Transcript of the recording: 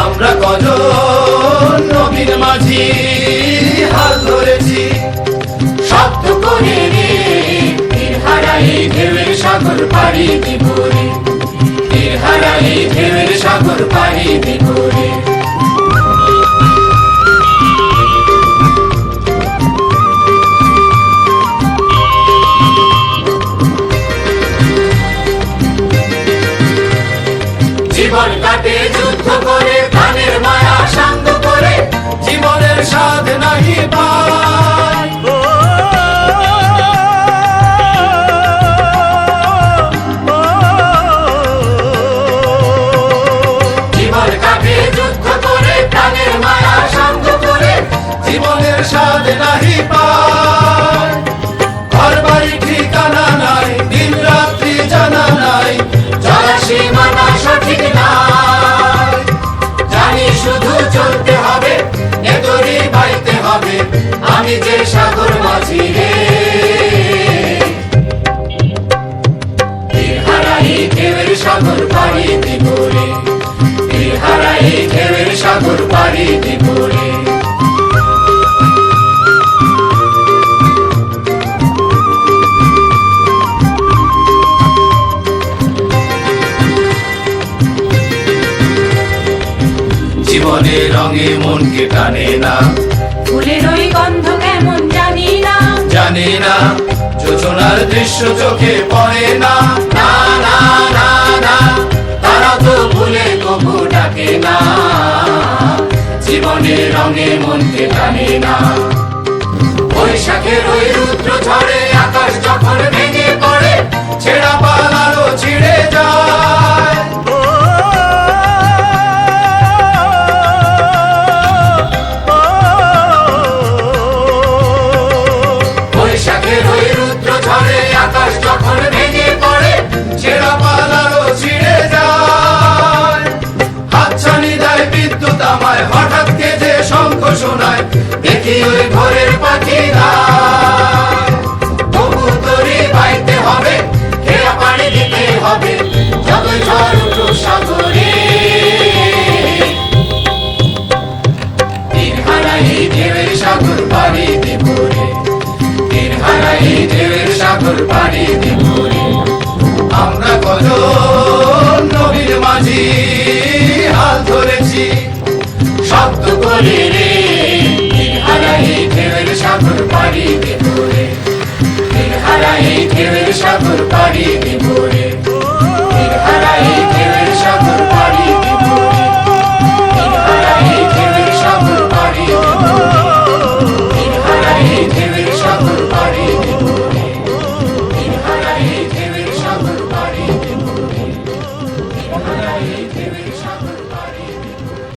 আমরা কজন নবীর মাঝি হাল ধরেছি, শব্দ করে রে তীর হারাই ঢেউয়ের সাগর পাড়ি দিব রে, তীর হারাই ঢেউয়ের সাগর পাড়ি দিব রে। জীবন কাটে যুদ্ধ করে, প্রাণের মায়া সাঙ্গ করে, জীবনের স্বাদ নাহি পাই। জীবন কাটে যুদ্ধ করে, প্রাণের মায়া সাঙ্গ করে, জীবনের স্বাদ নাহি পাই। ঘর বাড়ি ঠিকানা নাই, দিন রাত্রি জানা নাই, চলা সীমানা সঠিক নাই। জানি শুধু চলতে হবে, এ তরি বাইতে হবে, আমি যে সাগর মাঝি রে। তীর হারাই ঢেউয়ের সাগর পাড়ি দিব রে, তীর হারাই ঢেউয়ের সাগর পাড়ি দিব রে। জীবনের রঙে মনকে টানে না, ফুলের ওই গন্ধ কেমন জানি না, জানে না, যোজনার দৃশ্য চোখে পড়ে না। না না না না, তারা তো ভুলে কবু ডাকে না, জীবনের রঙে মনকে টানে না। বৈশাখের ওই রুদ্র ঝড়ে আকাশ যখন ভেঙে পড়ে, ছেঁড়া পালারও ছিঁড়ে যায়। বৈশাখের ওই রুদ্র ঝড়ে আকাশ যখন ভেঙে পড়ে, ছেঁড়া পালারও ছিঁড়ে যায়। হাতছানি দেয় বিদ্যুৎ আমায়, হঠাৎ কে যে শঙ্খ শোনায়, দেখি ওই ভোরের পাখিরা। তবু তরি বাইতে হবে, খেয়া পাড়ি দিতে হবে, যতই ঝড় উঠুক সাগরে। তীর হারাই ঢেউয়ের সাগর পাড়ি দিব রে, তীর হারাই ঢেউয়ের সাগর পাড়ি দিব রে। আমরা কজন নবীর মাঝি হাল ধরেছি, শব্দ করে রে তীর হারাই ঢেউয়ের সাগর পাড়ি দিব রে, তীর হারাই ঢেউয়ের সাগর পাড়ি দিব